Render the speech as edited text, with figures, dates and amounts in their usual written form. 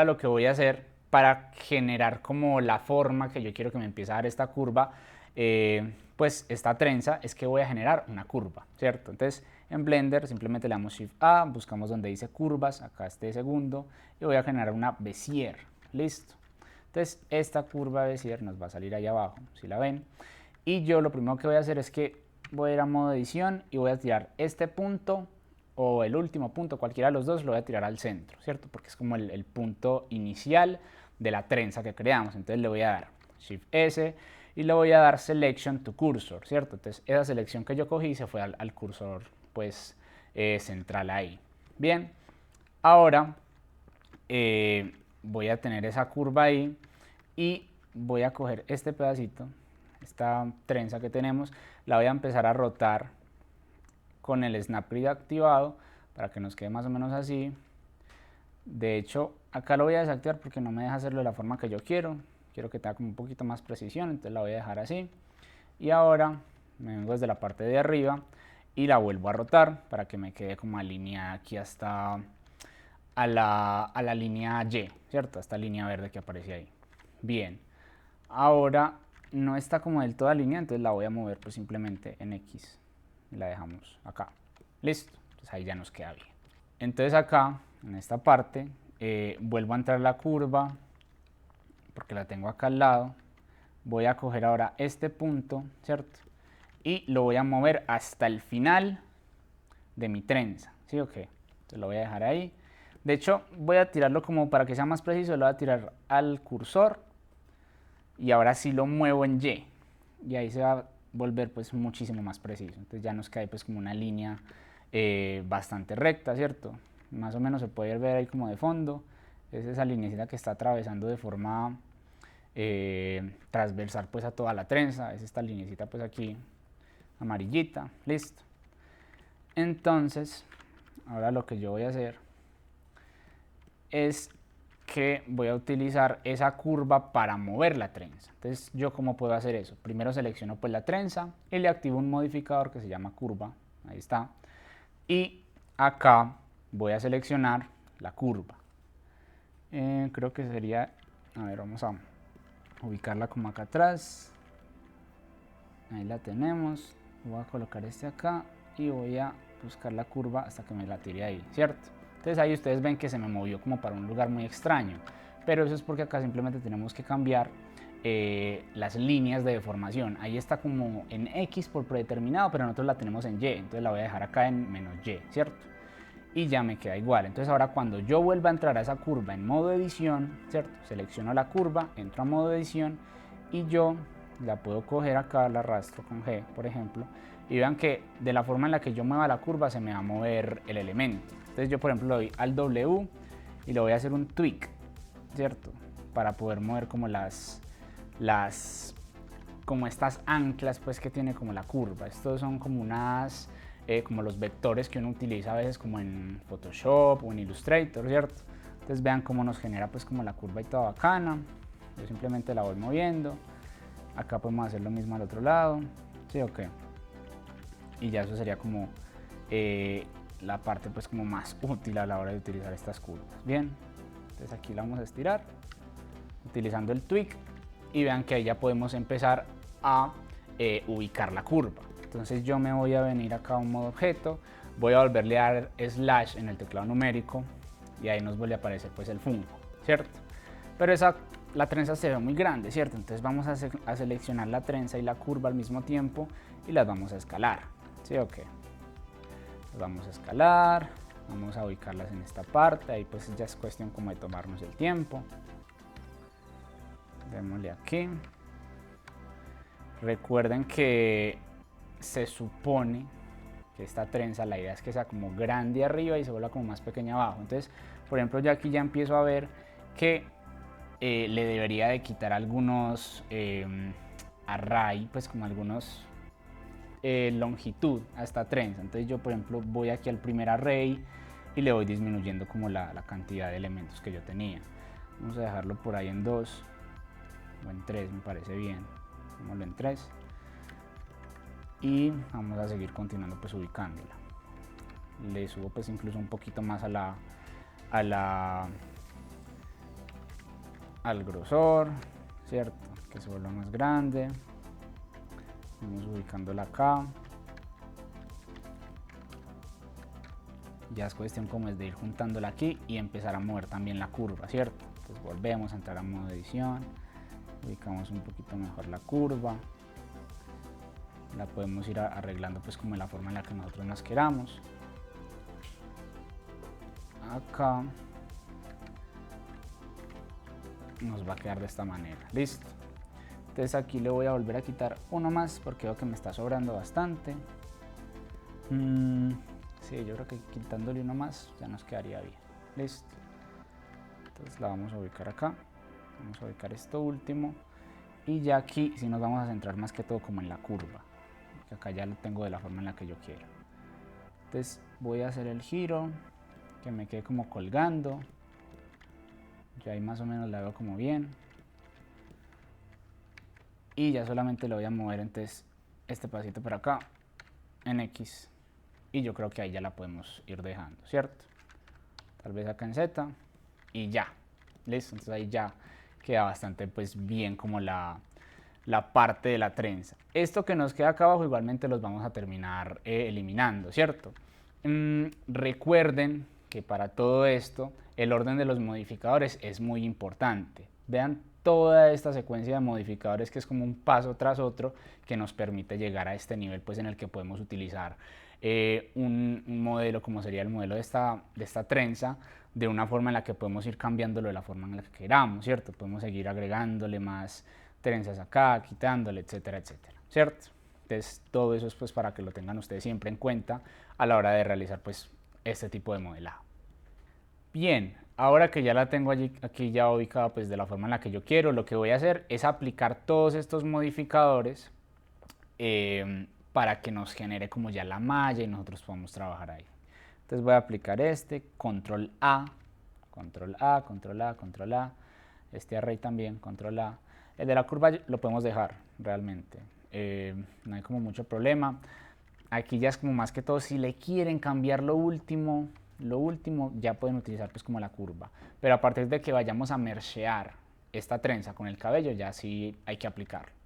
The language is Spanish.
ahora lo que voy a hacer para generar como la forma que yo quiero que me empiece a dar esta curva, pues esta trenza, es que voy a generar una curva, ¿cierto? Entonces en Blender simplemente le damos Shift A, buscamos donde dice curvas, acá este segundo, y voy a generar una Bezier, listo. Entonces esta curva Bezier nos va a salir ahí abajo, si la ven, y yo lo primero que voy a hacer es que voy a ir a modo edición y voy a tirar este punto o el último punto, cualquiera de los dos, lo voy a tirar al centro, ¿cierto? Porque es como el punto inicial de la trenza que creamos. Entonces le voy a dar Shift S y le voy a dar Selection to Cursor, ¿cierto? Entonces esa selección que yo cogí se fue al cursor pues central ahí. Bien, ahora voy a tener esa curva ahí y voy a coger este pedacito, esta trenza que tenemos, la voy a empezar a rotar con el Snap Grid activado para que nos quede más o menos así. De hecho, acá lo voy a desactivar porque no me deja hacerlo de la forma que yo quiero. Quiero que tenga como un poquito más precisión, entonces la voy a dejar así. Y ahora me vengo desde la parte de arriba y la vuelvo a rotar para que me quede como alineada aquí hasta a la línea Y, ¿cierto? A esta línea verde que aparece ahí. Bien, ahora no está como del todo alineada, entonces la voy a mover pues simplemente en X. Y la dejamos acá. Listo, entonces ahí ya nos queda bien. Entonces acá, en esta parte, vuelvo a entrar la curva, porque la tengo acá al lado. Voy a coger ahora este punto, ¿cierto? Y lo voy a mover hasta el final de mi trenza, ¿sí o qué? Entonces lo voy a dejar ahí. De hecho, voy a tirarlo como para que sea más preciso, lo voy a tirar al cursor y ahora sí lo muevo en Y. Y ahí se va a volver pues muchísimo más preciso. Entonces ya nos cae pues como una línea bastante recta, ¿cierto? Más o menos se puede ver ahí como de fondo. Es esa linecita que está atravesando de forma transversal pues a toda la trenza. Es esta linecita pues aquí amarillita, listo. Entonces, ahora lo que yo voy a hacer es que voy a utilizar esa curva para mover la trenza. Entonces, ¿yo cómo puedo hacer eso? Primero selecciono pues la trenza y le activo un modificador que se llama curva, ahí está. Y acá voy a seleccionar la curva. Creo que sería, a ver, vamos a ubicarla como acá atrás. Ahí la tenemos. Voy a colocar este acá y voy a buscar la curva hasta que me la tire ahí, ¿cierto? Entonces ahí ustedes ven que se me movió como para un lugar muy extraño, pero eso es porque acá simplemente tenemos que cambiar las líneas de deformación. Ahí está como en X por predeterminado, pero nosotros la tenemos en Y, entonces la voy a dejar acá en -Y, ¿cierto? Y ya me queda igual. Entonces ahora cuando yo vuelva a entrar a esa curva en modo edición, ¿cierto? Selecciono la curva, entro a modo edición y yo la puedo coger acá, la arrastro con G, por ejemplo, y vean que de la forma en la que yo mueva la curva se me va a mover el elemento. Entonces yo, por ejemplo, le doy al W y le voy a hacer un tweak, ¿cierto? Para poder mover como como estas anclas pues que tiene como la curva. Estos son como unas como los vectores que uno utiliza a veces como en Photoshop o en Illustrator, ¿cierto? Entonces vean cómo nos genera pues como la curva y toda bacana. Yo simplemente la voy moviendo. Acá podemos hacer lo mismo al otro lado, ¿sí o qué? Y ya eso sería como la parte pues como más útil a la hora de utilizar estas curvas. Bien, entonces aquí la vamos a estirar utilizando el tweak y vean que ahí ya podemos empezar a ubicar la curva. Entonces yo me voy a venir acá a un modo objeto, voy a volverle a dar slash en el teclado numérico y ahí nos vuelve a aparecer pues el fungo, ¿cierto? Pero la trenza se ve muy grande, ¿cierto? Entonces vamos a seleccionar la trenza y la curva al mismo tiempo y las vamos a escalar, ¿sí o qué? Las vamos a escalar, vamos a ubicarlas en esta parte, ahí pues ya es cuestión como de tomarnos el tiempo. Démosle aquí. Recuerden que se supone que esta trenza, la idea es que sea como grande arriba y se vuelva como más pequeña abajo. Entonces, por ejemplo, yo aquí ya empiezo a ver que le debería de quitar algunos array, pues como algunos longitud a esta trenza. Entonces yo, por ejemplo, voy aquí al primer array y le voy disminuyendo como la cantidad de elementos que yo tenía. Vamos a dejarlo por ahí en 2 o en 3, me parece bien. Démoslo en 3 y vamos a seguir continuando pues ubicándola. Le subo pues incluso un poquito más a la al grosor, ¿cierto? Que se vuelva más grande. Vamos ubicándola acá. Ya es cuestión como es de ir juntándola aquí y empezar a mover también la curva, ¿cierto? Entonces volvemos a entrar a modo edición, ubicamos un poquito mejor la curva, la podemos ir arreglando pues como de la forma en la que nosotros nos queramos. Acá nos va a quedar de esta manera, listo. Entonces aquí le voy a volver a quitar uno más porque veo que me está sobrando bastante. Sí, yo creo que quitándole uno más ya nos quedaría bien, listo. Entonces la vamos a ubicar acá, vamos a ubicar esto último y ya aquí sí nos vamos a centrar más que todo como en la curva, que acá ya lo tengo de la forma en la que yo quiero. Entonces voy a hacer el giro, que me quede como colgando, ya ahí más o menos la veo como bien. Y ya solamente le voy a mover entonces este pedacito para acá en X y yo creo que ahí ya la podemos ir dejando, ¿cierto? Tal vez acá en Z y ya, listo. Entonces ahí ya queda bastante pues bien como la parte de la trenza. Esto que nos queda acá abajo igualmente los vamos a terminar eliminando, ¿cierto? Recuerden que para todo esto el orden de los modificadores es muy importante. Vean toda esta secuencia de modificadores que es como un paso tras otro que nos permite llegar a este nivel pues en el que podemos utilizar un modelo como sería el modelo de esta trenza de una forma en la que podemos ir cambiándolo de la forma en la que queramos, ¿cierto? Podemos seguir agregándole más trenzas acá, quitándole, etcétera, etcétera, ¿cierto? Entonces todo eso es pues para que lo tengan ustedes siempre en cuenta a la hora de realizar pues este tipo de modelado. Bien, ahora que ya la tengo aquí ya ubicada pues de la forma en la que yo quiero, lo que voy a hacer es aplicar todos estos modificadores para que nos genere como ya la malla y nosotros podamos trabajar ahí. Entonces voy a aplicar control A, control A, control A, control A, este array también, control A. El de la curva lo podemos dejar realmente, no hay como mucho problema. Aquí ya es como más que todo si le quieren cambiar lo último ya pueden utilizar pues como la curva, pero a partir de que vayamos a mergear esta trenza con el cabello ya sí hay que aplicarlo.